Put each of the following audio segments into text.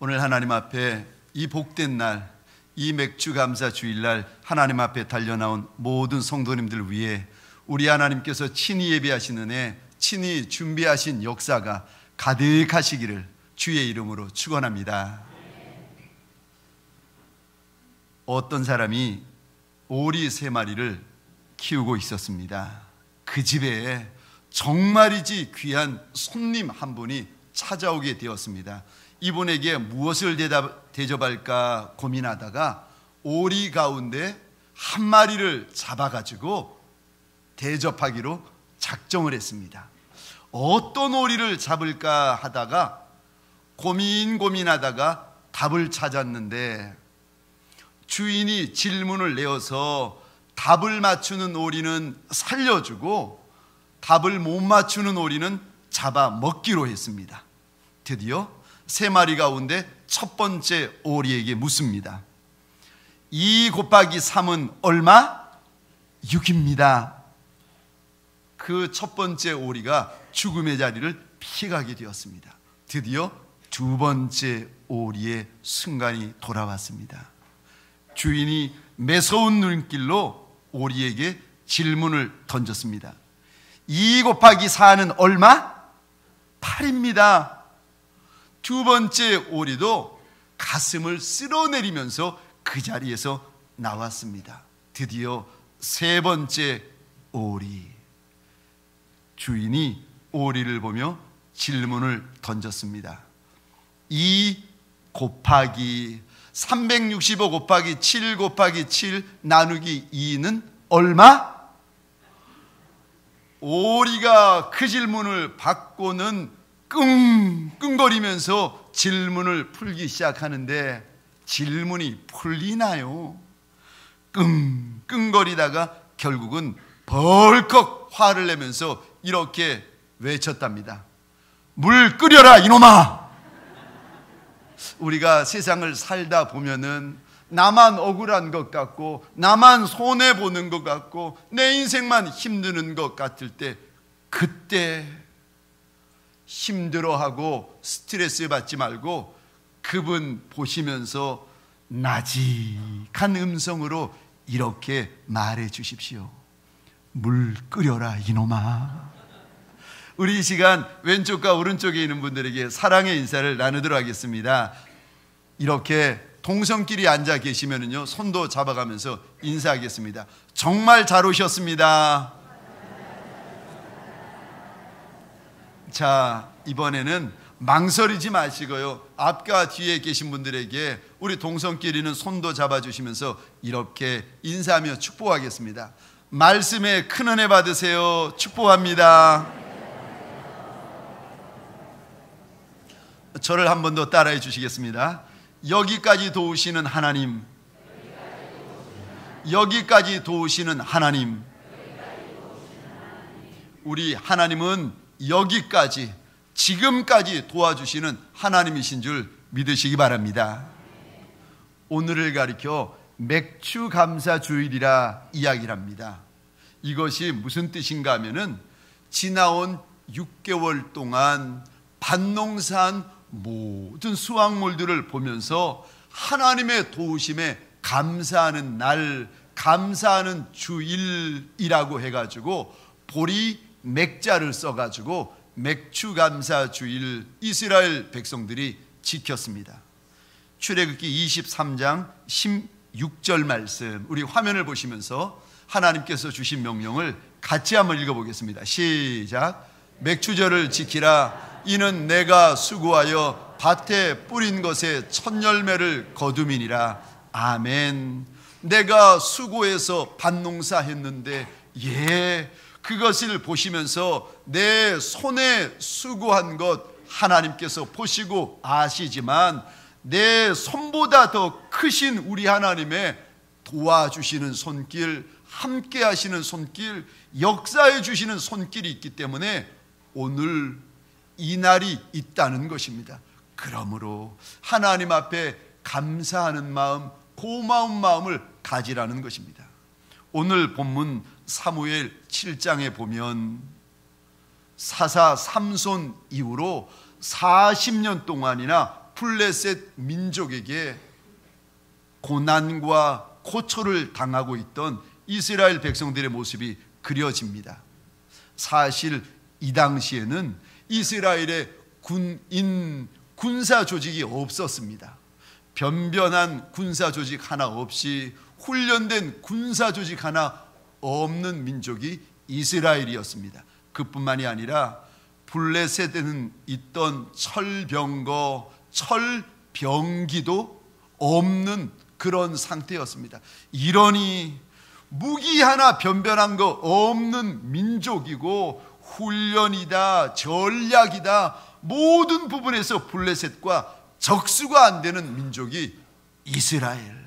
오늘 하나님 앞에 이 복된 날, 이 맥주 감사 주일날 하나님 앞에 달려나온 모든 성도님들 위해 우리 하나님께서 친히 예비하신 은혜, 친히 준비하신 역사가 가득하시기를 주의 이름으로 축원합니다. 어떤 사람이 오리 3마리를 키우고 있었습니다. 그 집에 정말이지 귀한 손님 한 분이 찾아오게 되었습니다. 이분에게 무엇을 대접할까 고민하다가 오리 가운데 한 마리를 잡아가지고 대접하기로 작정을 했습니다. 어떤 오리를 잡을까 하다가 고민하다가 답을 찾았는데, 주인이 질문을 내어서 답을 맞추는 오리는 살려주고 답을 못 맞추는 오리는 잡아 먹기로 했습니다. 드디어 3마리 가운데 첫 번째 오리에게 묻습니다. 2 곱하기 3은 얼마? 6입니다. 그 첫 번째 오리가 죽음의 자리를 피하게 되었습니다. 드디어 2번째 오리의 순간이 돌아왔습니다. 주인이 매서운 눈길로 오리에게 질문을 던졌습니다. 2 곱하기 4는 얼마? 8입니다. 2번째 오리도 가슴을 쓸어내리면서 그 자리에서 나왔습니다. 드디어 3번째 오리. 주인이 오리를 보며 질문을 던졌습니다. 2 곱하기 365 곱하기 7 곱하기 7 나누기 2는 얼마? 오리가 그 질문을 받고는 끙끙거리면서 질문을 풀기 시작하는데 질문이 풀리나요? 끙끙거리다가 결국은 벌컥 화를 내면서 이렇게 외쳤답니다. 물 끓여라 이놈아! 우리가 세상을 살다 보면은 나만 억울한 것 같고 나만 손해보는 것 같고 내 인생만 힘드는 것 같을 때, 그때 힘들어하고 스트레스 받지 말고 그분 보시면서 나직한 음성으로 이렇게 말해 주십시오. 물 끓여라 이놈아. 우리 이 시간 왼쪽과 오른쪽에 있는 분들에게 사랑의 인사를 나누도록 하겠습니다. 이렇게 동성끼리 앉아 계시면은요, 손도 잡아가면서 인사하겠습니다. 정말 잘 오셨습니다. 자, 이번에는 망설이지 마시고요, 앞과 뒤에 계신 분들에게 우리 동성끼리는 손도 잡아주시면서 이렇게 인사하며 축복하겠습니다. 말씀에 큰 은혜 받으세요. 축복합니다. 저를 한 번 더 따라해 주시겠습니다. 여기까지 도우시는 하나님, 여기까지 도우시는 하나님, 우리 하나님은 여기까지, 지금까지 도와주시는 하나님이신 줄 믿으시기 바랍니다. 오늘을 가리켜 맥주 감사 주일이라 이야기를 합니다. 이것이 무슨 뜻인가 하면은 지나온 6개월 동안 밭농사한 모든 수확물들을 보면서 하나님의 도우심에 감사하는 날, 감사하는 주일이라고 해가지고 보리 맥자를 써가지고 맥주 감사 주일 이스라엘 백성들이 지켰습니다. 출애굽기 23장 16절 말씀, 우리 화면을 보시면서 하나님께서 주신 명령을 같이 한번 읽어보겠습니다. 시작. 맥주절을 지키라. 이는 내가 수고하여 밭에 뿌린 것의 첫 열매를 거둠이니라. 아멘. 내가 수고해서 밭농사 했는데, 그것을 보시면서 내 손에 수고한 것 하나님께서 보시고 아시지만, 내 손보다 더 크신 우리 하나님의 도와주시는 손길, 함께 하시는 손길, 역사해 주시는 손길이 있기 때문에 오늘 이 날이 있다는 것입니다. 그러므로 하나님 앞에 감사하는 마음, 고마운 마음을 가지라는 것입니다. 오늘 본문 사무엘 7장에 보면 사사 삼손 이후로 40년 동안이나 블레셋 민족에게 고난과 고초를 당하고 있던 이스라엘 백성들의 모습이 그려집니다. 사실 이 당시에는 이스라엘의 군사 조직이 없었습니다. 변변한 군사 조직 하나 없이 훈련된 군사 조직 하나 없는 민족이 이스라엘이었습니다. 그뿐만이 아니라 블레셋에는 있던 철병거, 철병기도 없는 그런 상태였습니다. 이러니 무기 하나 변변한 거 없는 민족이고 훈련이다, 전략이다, 모든 부분에서 블레셋과 적수가 안 되는 민족이 이스라엘.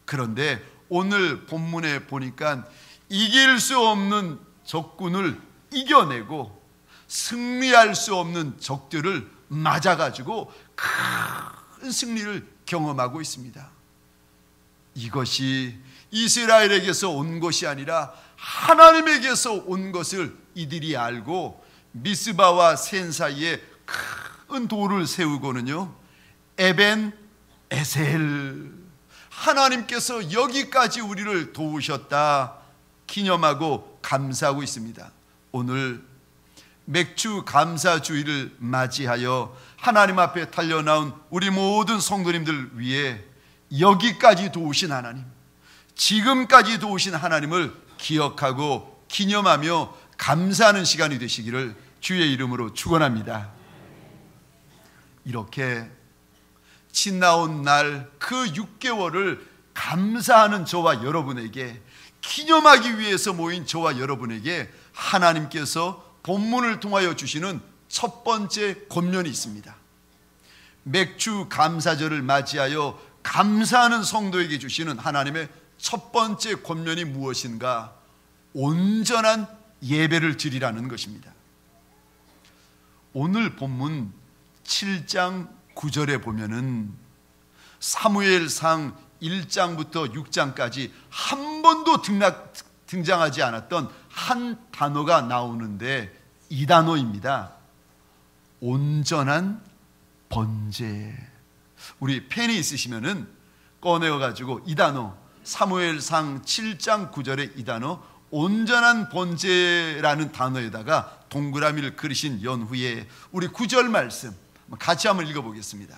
그런데 오늘 본문에 보니까 이길 수 없는 적군을 이겨내고 승리할 수 없는 적들을 맞아가지고 큰 승리를 경험하고 있습니다. 이것이 이스라엘에게서 온 것이 아니라 하나님에게서 온 것을 이들이 알고 미스바와 센 사이에 큰 돌을 세우고는요, 에벤 에셀, 하나님께서 여기까지 우리를 도우셨다 기념하고 감사하고 있습니다. 오늘 맥주 감사주의를 맞이하여 하나님 앞에 달려나온 우리 모든 성도님들 위해 여기까지 도우신 하나님, 지금까지 도우신 하나님을 기억하고 기념하며 감사하는 시간이 되시기를 주의 이름으로 축원합니다. 이렇게 지나온 날 그 6개월을 감사하는 저와 여러분에게, 기념하기 위해서 모인 저와 여러분에게 하나님께서 본문을 통하여 주시는 첫 번째 권면이 있습니다. 맥주 감사절을 맞이하여 감사하는 성도에게 주시는 하나님의 첫 번째 권면이 무엇인가? 온전한 예배를 드리라는 것입니다. 오늘 본문 7장 9절에 보면은 사무엘상 1장부터 6장까지 한 번도 등장하지 않았던 한 단어가 나오는데 이 단어입니다. 온전한 번제. 우리 펜이 있으시면은 꺼내어 가지고 이 단어, 사무엘상 7장 9절의 이 단어 온전한 번제라는 단어에다가 동그라미를 그리신 연후에 우리 9절 말씀 같이 한번 읽어보겠습니다.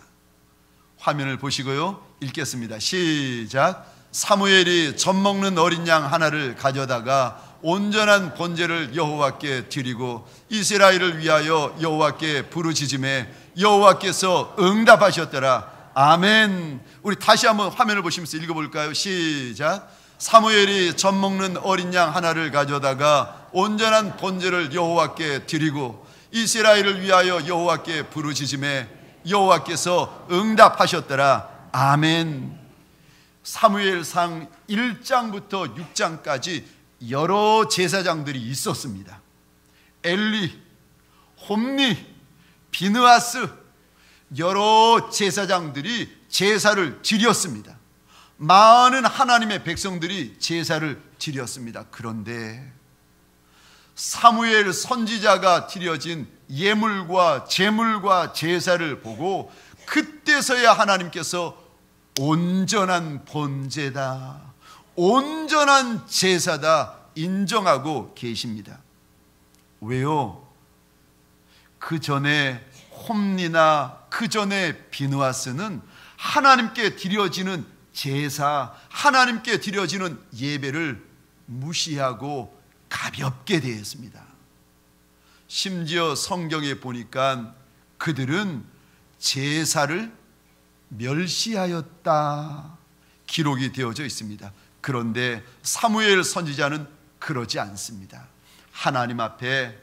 화면을 보시고요, 읽겠습니다. 시작. 사무엘이 젖 먹는 어린 양 하나를 가져다가 온전한 번제를 여호와께 드리고 이스라엘을 위하여 여호와께 부르짖음에 여호와께서 응답하셨더라. 아멘. 우리 다시 한번 화면을 보시면서 읽어볼까요? 시작. 사무엘이 젖 먹는 어린 양 하나를 가져다가 온전한 번제를 여호와께 드리고 이스라엘을 위하여 여호와께 부르짖음에 여호와께서 응답하셨더라. 아멘. 사무엘상 1장부터 6장까지 여러 제사장들이 있었습니다. 엘리, 홈리, 비느하스, 여러 제사장들이 제사를 드렸습니다. 많은 하나님의 백성들이 제사를 드렸습니다. 그런데 사무엘 선지자가 드려진 예물과 제물과 제사를 보고 그때서야 하나님께서 온전한 번제다, 온전한 제사다 인정하고 계십니다. 왜요? 그 전에 홈리나 그 전에 비느하스는 하나님께 드려지는 제사, 하나님께 드려지는 예배를 무시하고 가볍게 대했습니다. 심지어 성경에 보니까 그들은 제사를 멸시하였다 기록이 되어져 있습니다. 그런데 사무엘 선지자는 그러지 않습니다. 하나님 앞에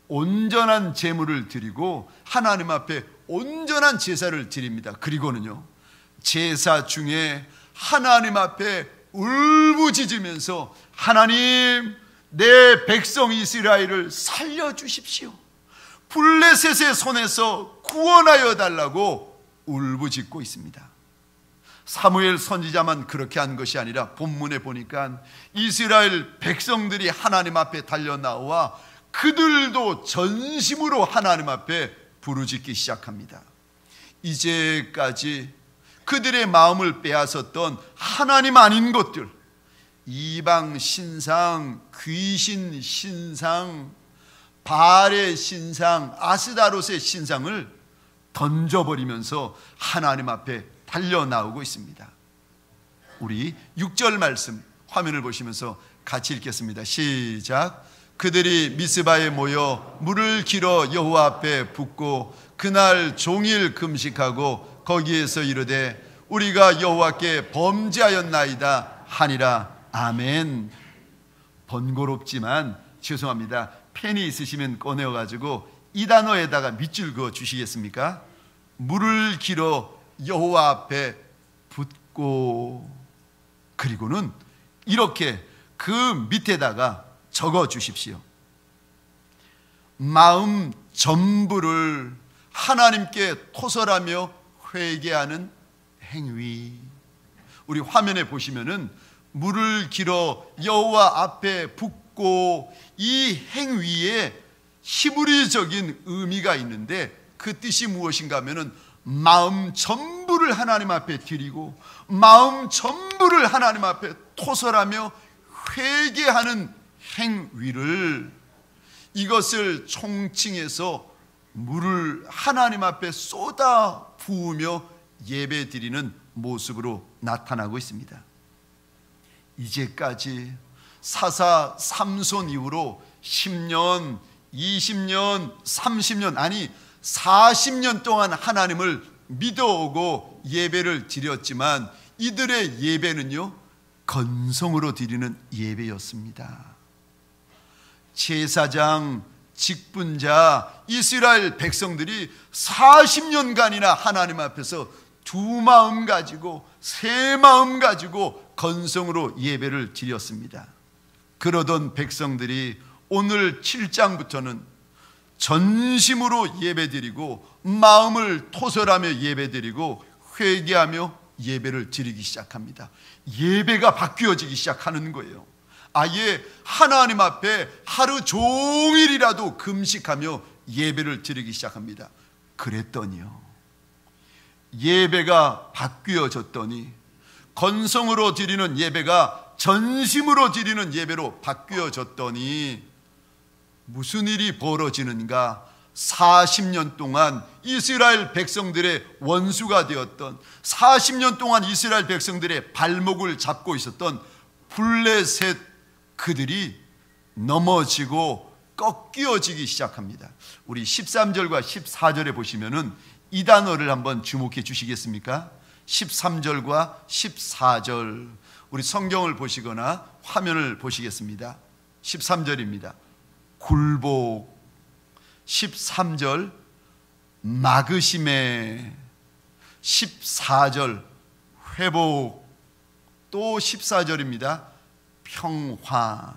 온전한 제물을 드리고 하나님 앞에 온전한 제사를 드립니다. 그리고는요, 제사 중에 하나님 앞에 울부짖으면서 하나님, 내 백성 이스라엘을 살려주십시오, 블레셋의 손에서 구원하여 달라고 울부짖고 있습니다. 사무엘 선지자만 그렇게 한 것이 아니라 본문에 보니까 이스라엘 백성들이 하나님 앞에 달려나와 그들도 전심으로 하나님 앞에 부르짖기 시작합니다. 이제까지 그들의 마음을 빼앗았던 하나님 아닌 것들, 이방 신상, 귀신 신상, 바알의 신상, 아스다롯의 신상을 던져버리면서 하나님 앞에 달려나오고 있습니다. 우리 6절 말씀 화면을 보시면서 같이 읽겠습니다. 시작. 그들이 미스바에 모여 물을 길어 여호와 앞에 붓고 그날 종일 금식하고 거기에서 이르되 우리가 여호와께 범죄하였나이다 하니라. 아멘. 번거롭지만 죄송합니다. 펜이 있으시면 꺼내어가지고 이 단어에다가 밑줄 그어 주시겠습니까? 물을 길어 여호와 앞에 붓고, 그리고는 이렇게 그 밑에다가 적어 주십시오. 마음 전부를 하나님께 토설하며 회개하는 행위. 우리 화면에 보시면은 물을 길어 여호와 앞에 붓고, 이 행위에 히브리적인 의미가 있는데 그 뜻이 무엇인가 하면은 마음 전부를 하나님 앞에 드리고 마음 전부를 하나님 앞에 토설하며 회개하는 행위를, 이것을 총칭해서 물을 하나님 앞에 쏟아 부으며 예배 드리는 모습으로 나타나고 있습니다. 이제까지 사사 삼손 이후로 10년, 20년, 30년, 아니 40년 동안 하나님을 믿어오고 예배를 드렸지만 이들의 예배는요, 건성으로 드리는 예배였습니다. 제사장, 직분자, 이스라엘 백성들이 40년간이나 하나님 앞에서 두 마음 가지고 세 마음 가지고 건성으로 예배를 드렸습니다. 그러던 백성들이 오늘 7장부터는 전심으로 예배드리고 마음을 토설하며 예배드리고 회개하며 예배를 드리기 시작합니다. 예배가 바뀌어지기 시작하는 거예요. 아예 하나님 앞에 하루 종일이라도 금식하며 예배를 드리기 시작합니다. 그랬더니요, 예배가 바뀌어졌더니 건성으로 드리는 예배가 전심으로 드리는 예배로 바뀌어졌더니 무슨 일이 벌어지는가? 40년 동안 이스라엘 백성들의 원수가 되었던, 40년 동안 이스라엘 백성들의 발목을 잡고 있었던 블레셋, 그들이 넘어지고 꺾여지기 시작합니다. 우리 13절과 14절에 보시면은 이 단어를 한번 주목해 주시겠습니까? 13절과 14절, 우리 성경을 보시거나 화면을 보시겠습니다. 13절입니다. 굴복. 13절 막으심에, 14절 회복, 또 14절입니다. 평화.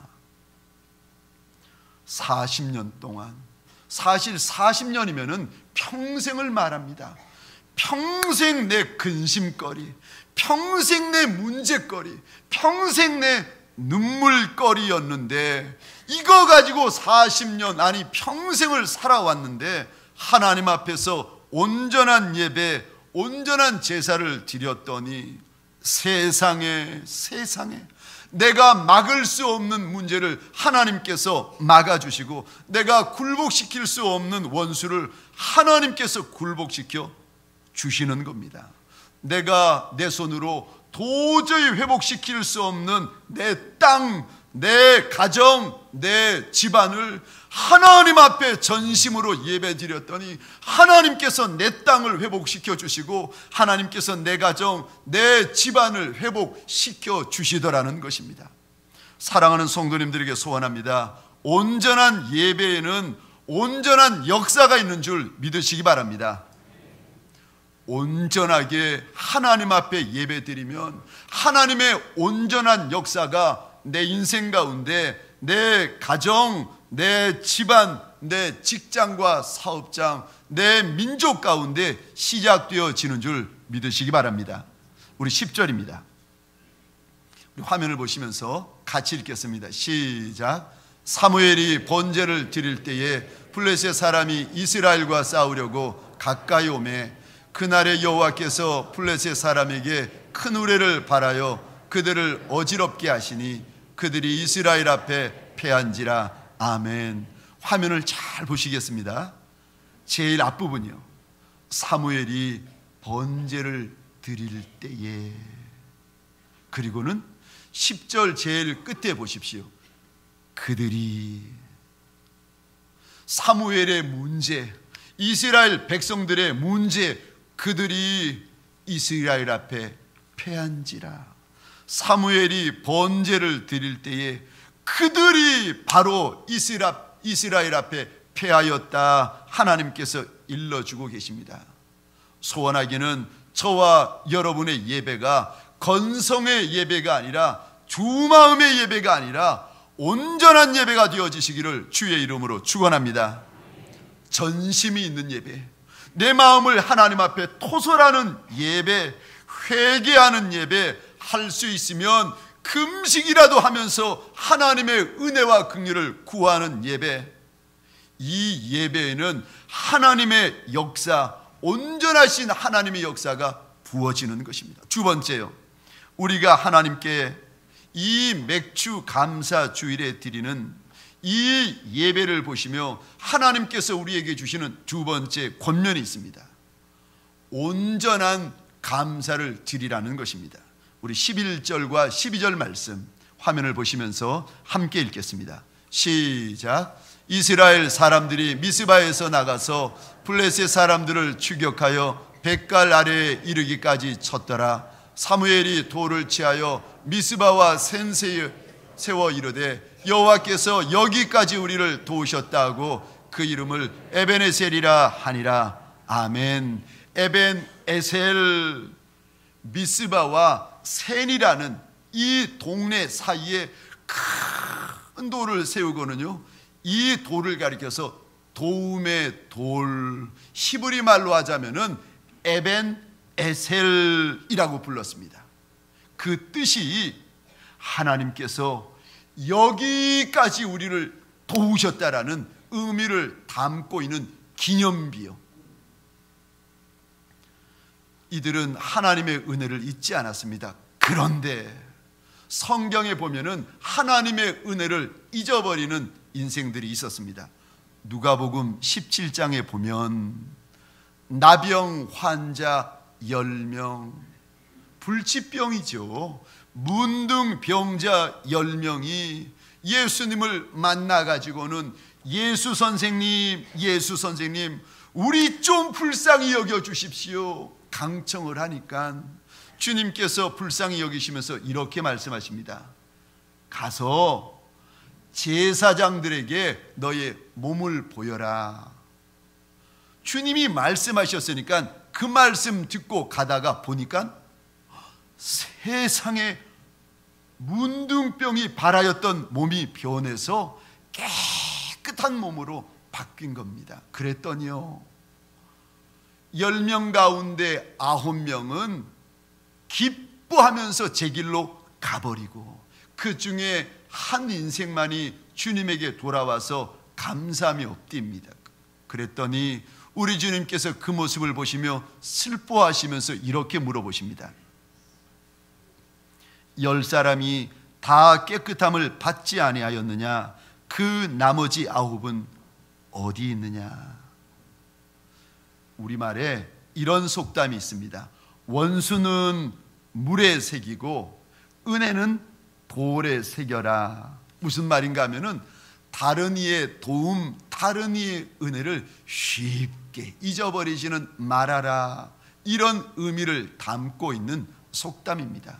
40년 동안, 사실 40년이면은 평생을 말합니다. 평생 내 근심거리, 평생 내 문제거리, 평생 내 눈물거리였는데 이거 가지고 40년, 아니 평생을 살아왔는데 하나님 앞에서 온전한 예배, 온전한 제사를 드렸더니 세상에 내가 막을 수 없는 문제를 하나님께서 막아주시고 내가 굴복시킬 수 없는 원수를 하나님께서 굴복시켜 주시는 겁니다. 내가 내 손으로 도저히 회복시킬 수 없는 내 땅, 내 가정, 내 집안을 하나님 앞에 전심으로 예배 드렸더니 하나님께서 내 땅을 회복시켜 주시고 하나님께서 내 가정, 내 집안을 회복시켜 주시더라는 것입니다. 사랑하는 성도님들에게 소원합니다. 온전한 예배에는 온전한 역사가 있는 줄 믿으시기 바랍니다. 온전하게 하나님 앞에 예배드리면 하나님의 온전한 역사가 내 인생 가운데, 내 가정, 내 집안, 내 직장과 사업장, 내 민족 가운데 시작되어지는 줄 믿으시기 바랍니다. 우리 10절입니다. 우리 화면을 보시면서 같이 읽겠습니다. 시작. 사무엘이 번제를 드릴 때에 블레셋 사람이 이스라엘과 싸우려고 가까이 오매 그날에 여호와께서 블레셋 사람에게 큰 우레를 발하여 그들을 어지럽게 하시니 그들이 이스라엘 앞에 패한지라. 아멘. 화면을 잘 보시겠습니다. 제일 앞부분이요. 사무엘이 번제를 드릴 때에, 그리고는 10절 제일 끝에 보십시오. 그들이, 사무엘의 문제, 이스라엘 백성들의 문제, 그들이 이스라엘 앞에 패한지라. 사무엘이 번제를 드릴 때에 그들이 바로 이스라엘 앞에 패하였다. 하나님께서 일러주고 계십니다. 소원하기는 저와 여러분의 예배가 건성의 예배가 아니라 주마음의 예배가 아니라 온전한 예배가 되어지시기를 주의 이름으로 축원합니다. 전심이 있는 예배, 내 마음을 하나님 앞에 토설하는 예배, 회개하는 예배 할 수 있으면 금식이라도 하면서 하나님의 은혜와 긍휼을 구하는 예배, 이 예배에는 하나님의 역사, 온전하신 하나님의 역사가 부어지는 것입니다. 두 번째요, 우리가 하나님께 이 맥주 감사 주일에 드리는 이 예배를 보시며 하나님께서 우리에게 주시는 두 번째 권면이 있습니다. 온전한 감사를 드리라는 것입니다. 우리 11절과 12절 말씀 화면을 보시면서 함께 읽겠습니다. 시작. 이스라엘 사람들이 미스바에서 나가서 블레셋 사람들을 추격하여 벳갈 아래에 이르기까지 쳤더라. 사무엘이 돌을 취하여 미스바와 센세에 세워 이르되 여호와께서 여기까지 우리를 도우셨다 하고 그 이름을 에벤에셀이라 하니라. 아멘. 에벤에셀, 미스바와 센이라는 이 동네 사이에 큰 돌을 세우고는요, 이 돌을 가리켜서 도움의 돌, 히브리 말로 하자면은 에벤에셀이라고 불렀습니다. 그 뜻이 하나님께서 여기까지 우리를 도우셨다라는 의미를 담고 있는 기념비요. 이들은 하나님의 은혜를 잊지 않았습니다. 그런데 성경에 보면은 하나님의 은혜를 잊어버리는 인생들이 있었습니다. 누가복음 17장에 보면 나병 환자 10명, 불치병이죠. 문둥병자 10명이 예수님을 만나가지고는 예수 선생님, 우리 좀 불쌍히 여겨주십시오 강청을 하니까 주님께서 불쌍히 여기시면서 이렇게 말씀하십니다. 가서 제사장들에게 너의 몸을 보여라. 주님이 말씀하셨으니까 그 말씀 듣고 가다가 보니까 세상에 문둥병이 발하였던 몸이 변해서 깨끗한 몸으로 바뀐 겁니다. 그랬더니요, 10명 가운데 9명은 기뻐하면서 제 길로 가버리고 그 중에 한 인생만이 주님에게 돌아와서 감사함이 엎딥니다. 그랬더니 우리 주님께서 그 모습을 보시며 슬퍼하시면서 이렇게 물어보십니다. 10사람이 다 깨끗함을 받지 아니하였느냐? 그 나머지 9은 어디 있느냐? 우리말에 이런 속담이 있습니다. 원수는 물에 새기고 은혜는 돌에 새겨라. 무슨 말인가 하면은 다른 이의 도움, 다른 이의 은혜를 쉽게 잊어버리지는 말아라. 이런 의미를 담고 있는 속담입니다.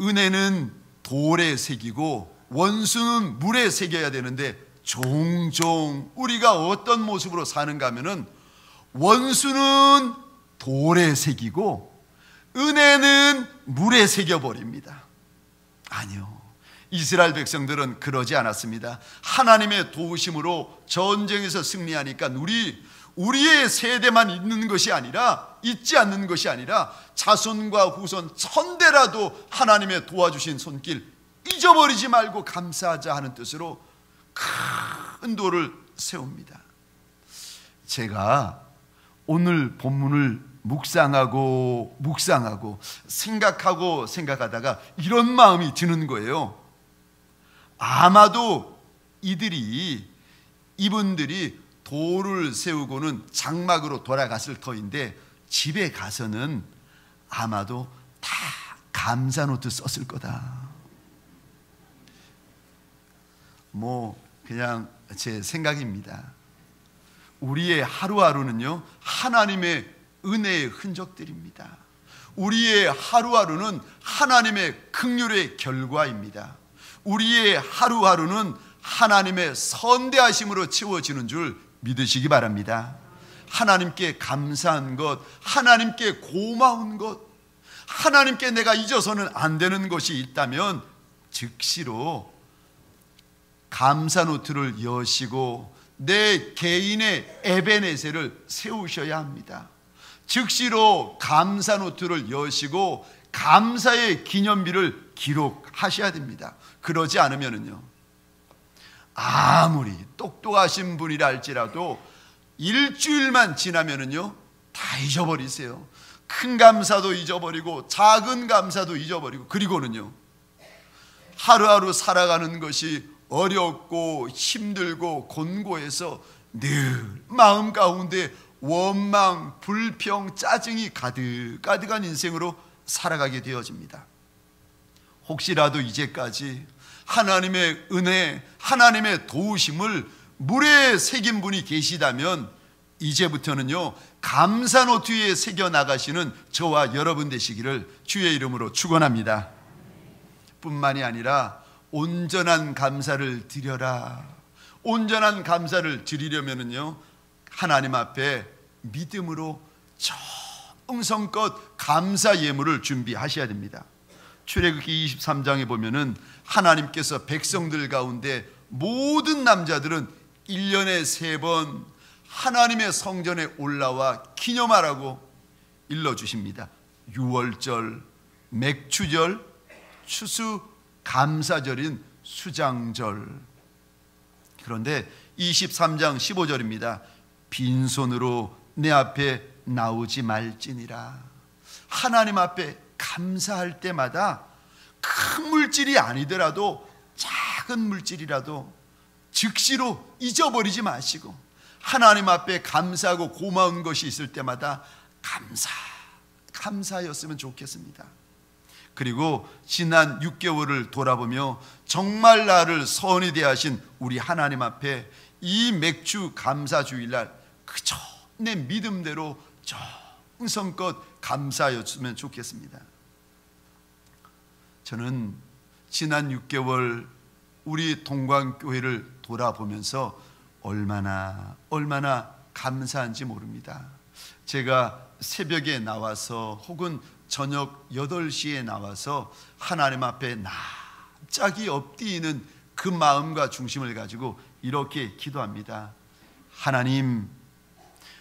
은혜는 돌에 새기고 원수는 물에 새겨야 되는데 종종 우리가 어떤 모습으로 사는가 하면은 원수는 돌에 새기고 은혜는 물에 새겨버립니다. 아니요, 이스라엘 백성들은 그러지 않았습니다. 하나님의 도우심으로 전쟁에서 승리하니까 우리의 세대만 있는 것이 아니라, 잊지 않는 것이 아니라 자손과 후손 천대라도 하나님의 도와주신 손길 잊어버리지 말고 감사하자 하는 뜻으로 큰 돌을 세웁니다. 제가 오늘 본문을 묵상하고 생각하다가 이런 마음이 드는 거예요. 아마도 이분들이 돌을 세우고는 장막으로 돌아갔을 터인데 집에 가서는 아마도 다 감사노트 썼을 거다. 그냥 제 생각입니다. 우리의 하루하루는요, 하나님의 은혜의 흔적들입니다. 우리의 하루하루는 하나님의 긍휼의 결과입니다. 우리의 하루하루는 하나님의 선대하심으로 채워지는 줄 믿으시기 바랍니다. 하나님께 감사한 것, 하나님께 고마운 것, 하나님께 내가 잊어서는 안 되는 것이 있다면 즉시로 감사 노트를 여시고 내 개인의 에베네셀을 세우셔야 합니다. 즉시로 감사 노트를 여시고 감사의 기념비를 기록하셔야 됩니다. 그러지 않으면요, 아무리 똑똑하신 분이라 할지라도 일주일만 지나면요 다 잊어버리세요. 큰 감사도 잊어버리고 작은 감사도 잊어버리고, 그리고는요 하루하루 살아가는 것이 어렵고 힘들고 곤고해서 늘 마음 가운데 원망, 불평, 짜증이 가득가득한 인생으로 살아가게 되어집니다. 혹시라도 이제까지 하나님의 은혜, 하나님의 도우심을 물에 새긴 분이 계시다면 이제부터는요 감사 노트에 새겨 나가시는 저와 여러분 되시기를 주의 이름으로 축원합니다. 뿐만이 아니라 온전한 감사를 드려라. 온전한 감사를 드리려면요 하나님 앞에 믿음으로 정성껏 감사 예물을 준비하셔야 됩니다. 출애굽기 23장에 보면은 하나님께서 백성들 가운데 모든 남자들은 1년에 3번 하나님의 성전에 올라와 기념하라고 일러주십니다. 유월절, 맥추절, 추수 감사절인 수장절. 그런데 23장 15절입니다. 빈손으로 내 앞에 나오지 말지니라. 하나님 앞에 감사할 때마다 큰 물질이 아니더라도 작은 물질이라도 즉시로 잊어버리지 마시고 하나님 앞에 감사하고 고마운 것이 있을 때마다 감사였으면 좋겠습니다. 그리고 지난 6개월을 돌아보며 정말 나를 선히 대하신 우리 하나님 앞에 이 맥주 감사주일날 그저 내 믿음대로 정성껏 감사였으면 좋겠습니다. 저는 지난 6개월 우리 동광교회를 돌아보면서 얼마나 감사한지 모릅니다. 제가 새벽에 나와서 혹은 저녁 8시에 나와서 하나님 앞에 납작이 엎드리는 그 마음과 중심을 가지고 이렇게 기도합니다.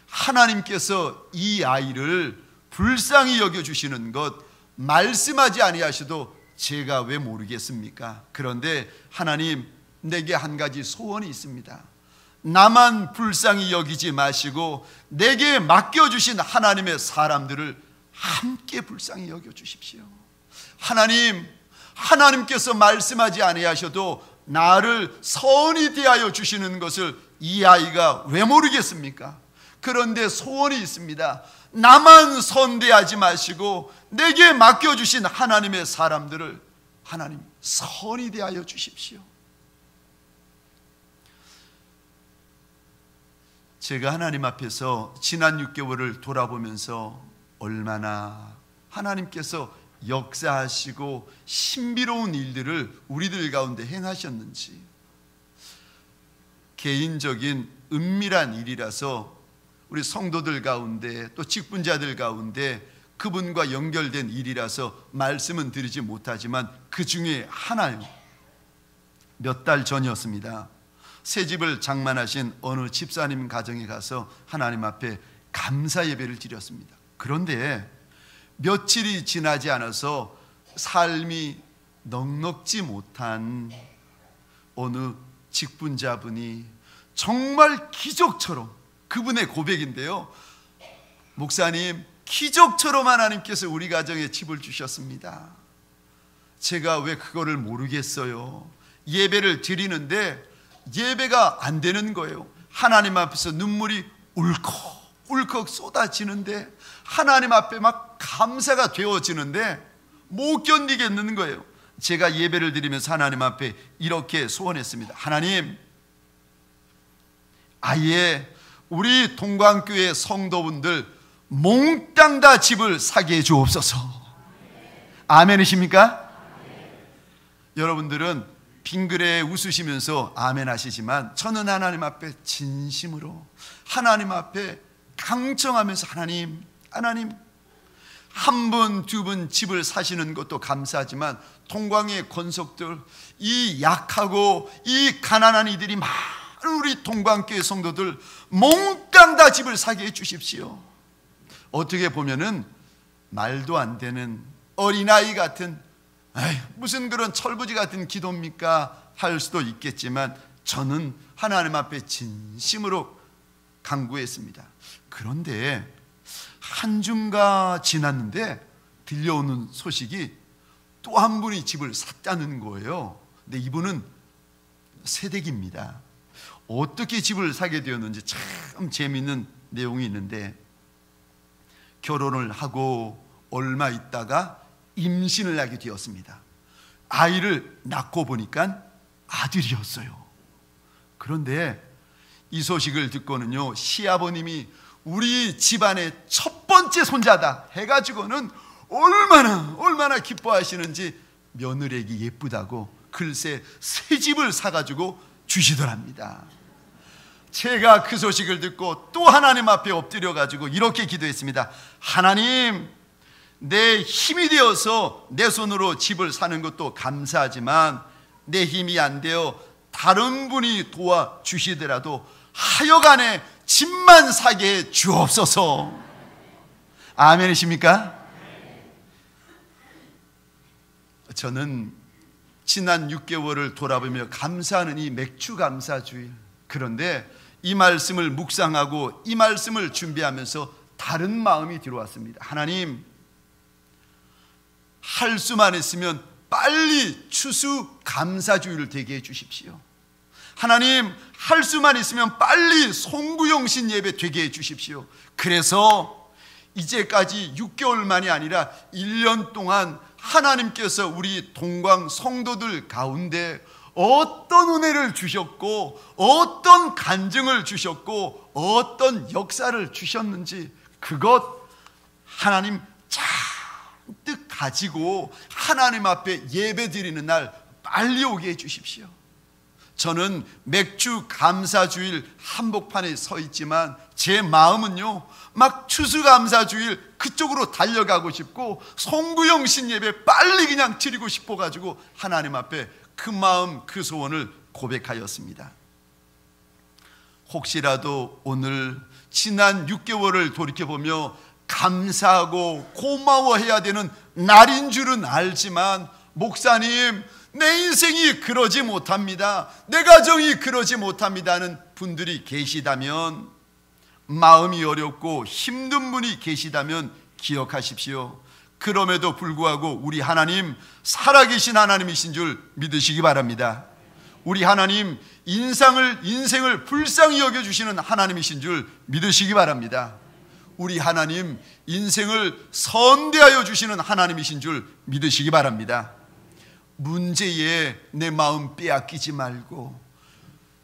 하나님께서 이 아이를 불쌍히 여겨주시는 것 말씀하지 아니하셔도 제가 왜 모르겠습니까? 그런데 하나님, 내게 한 가지 소원이 있습니다. 나만 불쌍히 여기지 마시고 내게 맡겨주신 하나님의 사람들을 함께 불쌍히 여겨주십시오. 하나님께서 말씀하지 아니하셔도 나를 선히 대하여 주시는 것을 이 아이가 왜 모르겠습니까? 그런데 소원이 있습니다. 나만 선대하지 마시고 내게 맡겨주신 하나님의 사람들을 하나님 선히 대하여 주십시오. 제가 하나님 앞에서 지난 6개월을 돌아보면서 얼마나 하나님께서 역사하시고 신비로운 일들을 우리들 가운데 행하셨는지, 개인적인 은밀한 일이라서 우리 성도들 가운데 또 직분자들 가운데 그분과 연결된 일이라서 말씀은 드리지 못하지만 그 중에 하나요. 몇 달 전이었습니다. 새 집을 장만하신 어느 집사님 가정에 가서 하나님 앞에 감사 예배를 드렸습니다. 그런데 며칠이 지나지 않아서 삶이 넉넉지 못한 어느 직분자분이 정말 기적처럼, 그분의 고백인데요, 목사님, 기적처럼 하나님께서 우리 가정에 집을 주셨습니다. 제가 왜 그거를 모르겠어요. 예배를 드리는데 예배가 안 되는 거예요. 하나님 앞에서 눈물이 울컥울컥 쏟아지는데, 하나님 앞에 막 감사가 되어지는데 못 견디겠는 거예요. 제가 예배를 드리면서 하나님 앞에 이렇게 소원했습니다. 하나님, 아예 우리 동광교회 성도분들 몽땅 다 집을 사게 해 주옵소서. 아멘이십니까? 여러분들은 빙그레 웃으시면서 아멘 하시지만, 저는 하나님 앞에 진심으로 하나님 앞에 강청하면서, 하나님 한 분, 두 분 집을 사시는 것도 감사하지만 동광의 권속들, 이 약하고 이 가난한 이들이 많은 우리 동광교회 성도들 몽땅 다 집을 사게 해 주십시오. 어떻게 보면은 말도 안 되는 어린아이 같은, 무슨 그런 철부지 같은 기도입니까? 할 수도 있겠지만, 저는 하나님 앞에 진심으로 간구했습니다. 그런데 한 주가 지났는데 들려오는 소식이 또 한 분이 집을 샀다는 거예요. 근데 이분은 세댁입니다. 어떻게 집을 사게 되었는지 참 재미있는 내용이 있는데, 결혼을 하고 얼마 있다가 임신을 하게 되었습니다. 아이를 낳고 보니까 아들이었어요. 그런데 이 소식을 듣고는요, 시아버님이 우리 집안의 첫 번째 손자다 해가지고는 얼마나 기뻐하시는지 며느리에게 예쁘다고 글쎄 새 집을 사가지고 주시더랍니다. 제가 그 소식을 듣고 또 하나님 앞에 엎드려가지고 이렇게 기도했습니다. 하나님, 내 힘이 되어서 내 손으로 집을 사는 것도 감사하지만 내 힘이 안 되어 다른 분이 도와주시더라도 하여간에 집만 사게 해 주옵소서. 아멘이십니까? 저는 지난 6개월을 돌아보며 감사하는 이 맥주 감사주일, 그런데 이 말씀을 묵상하고 이 말씀을 준비하면서 다른 마음이 들어왔습니다. 하나님, 할 수만 있으면 빨리 추수 감사주일을 되게 해 주십시오. 하나님, 할 수만 있으면 빨리 송구영신 예배 되게 해 주십시오. 그래서 이제까지 6개월만이 아니라 1년 동안 하나님께서 우리 동광 성도들 가운데 어떤 은혜를 주셨고, 어떤 간증을 주셨고, 어떤 역사를 주셨는지 그것 하나님 잔뜩 가지고 하나님 앞에 예배 드리는 날 빨리 오게 해 주십시오. 저는 맥주 감사주일 한복판에 서 있지만 제 마음은요, 막 추수감사주일 그쪽으로 달려가고 싶고 송구영신 예배 빨리 그냥 드리고 싶어가지고 하나님 앞에 그 마음, 그 소원을 고백하였습니다. 혹시라도 오늘 지난 6개월을 돌이켜보며 감사하고 고마워해야 되는 날인 줄은 알지만, 목사님, 내 인생이 그러지 못합니다, 내 가정이 그러지 못합니다는 분들이 계시다면, 마음이 어렵고 힘든 분이 계시다면 기억하십시오. 그럼에도 불구하고 우리 하나님 살아계신 하나님이신 줄 믿으시기 바랍니다. 우리 하나님 인생을 불쌍히 여겨주시는 하나님이신 줄 믿으시기 바랍니다. 우리 하나님 인생을 선대하여 주시는 하나님이신 줄 믿으시기 바랍니다. 문제에 내 마음 빼앗기지 말고,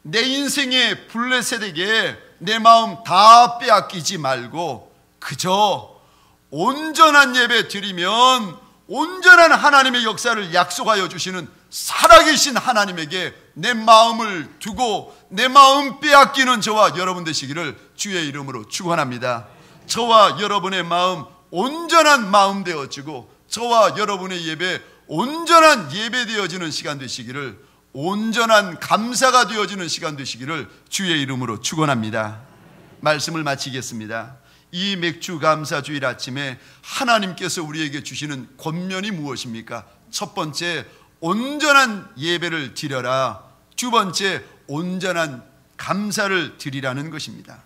내 인생의 블레셋에게 내 마음 다 빼앗기지 말고, 그저 온전한 예배 드리면 온전한 하나님의 역사를 약속하여 주시는 살아계신 하나님에게 내 마음을 두고 내 마음 빼앗기는 저와 여러분 되시기를 주의 이름으로 축원합니다. 저와 여러분의 마음 온전한 마음 되어지고, 저와 여러분의 예배 온전한 예배 되어지는 시간 되시기를, 온전한 감사가 되어지는 시간 되시기를 주의 이름으로 축원합니다. 말씀을 마치겠습니다. 이 맥주 감사주일 아침에 하나님께서 우리에게 주시는 권면이 무엇입니까? 첫 번째, 온전한 예배를 드려라. 두 번째, 온전한 감사를 드리라는 것입니다.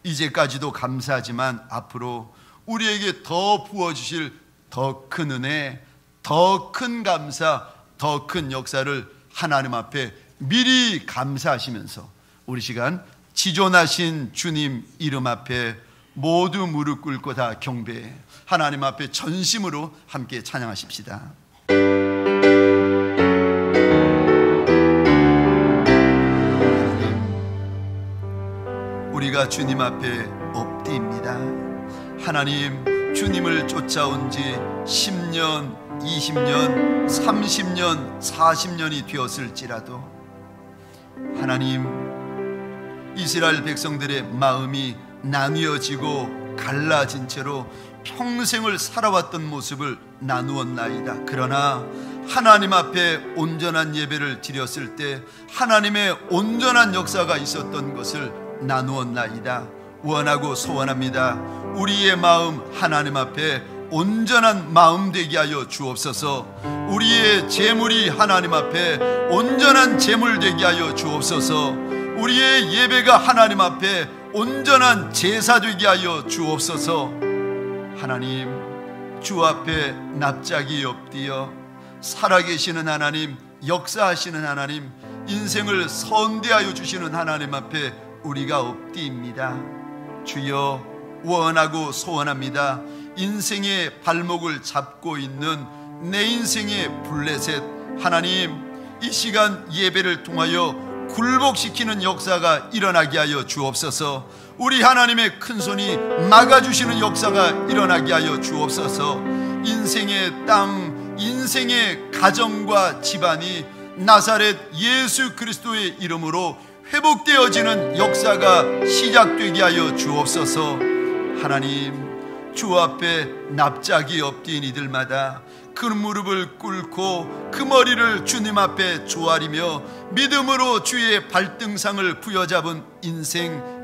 이제까지도 감사하지만 앞으로 우리에게 더 부어주실 더 큰 은혜, 더 큰 감사, 더 큰 역사를 하나님 앞에 미리 감사하시면서 우리 시간 지존하신 주님 이름 앞에 모두 무릎 꿇고 다 경배해 하나님 앞에 전심으로 함께 찬양하십시다. 우리가 주님 앞에 엎드립니다. 하나님, 주님을 쫓아온 지 10년, 20년, 30년, 40년이 되었을지라도 하나님, 이스라엘 백성들의 마음이 나뉘어지고 갈라진 채로 평생을 살아왔던 모습을 나누었나이다. 그러나 하나님 앞에 온전한 예배를 드렸을 때 하나님의 온전한 역사가 있었던 것을 나누었나이다. 원하고 소원합니다. 우리의 마음 하나님 앞에 온전한 마음 되게 하여 주옵소서. 우리의 재물이 하나님 앞에 온전한 재물 되게 하여 주옵소서. 우리의 예배가 하나님 앞에 온전한 제사 되게 하여 주옵소서. 하나님, 주 앞에 납작이 엎드려 살아계시는 하나님, 역사하시는 하나님, 인생을 선대하여 주시는 하나님 앞에 우리가 엎드립니다. 주여, 원하고 소원합니다. 인생의 발목을 잡고 있는 내 인생의 블레셋 하나님, 이 시간 예배를 통하여 굴복시키는 역사가 일어나게 하여 주옵소서. 우리 하나님의 큰손이 막아주시는 역사가 일어나게 하여 주옵소서. 인생의 땅, 인생의 가정과 집안이 나사렛 예수 그리스도의 이름으로 회복되어지는 역사가 시작되게 하여 주옵소서. 하나님, 주 앞에 납작이 엎드린 이들마다 그 무릎을 꿇고 그 머리를 주님 앞에 조아리며 믿음으로 주의 발등상을 부여잡은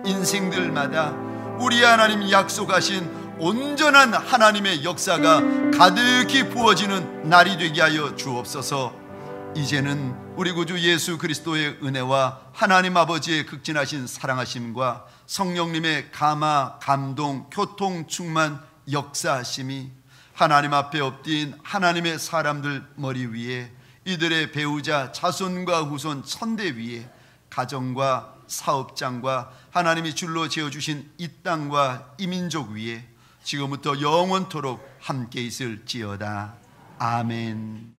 인생들마다 우리 하나님 약속하신 온전한 하나님의 역사가 가득히 부어지는 날이 되게 하여 주옵소서. 이제는 우리 구주 예수 그리스도의 은혜와 하나님 아버지의 극진하신 사랑하심과 성령님의 감화, 감동, 교통, 충만, 역사하심이 하나님 앞에 엎드린 하나님의 사람들 머리 위에, 이들의 배우자, 자손과 후손 천대 위에, 가정과 사업장과 하나님이 줄로 지어주신 이 땅과 이 민족 위에 지금부터 영원토록 함께 있을지어다. 아멘.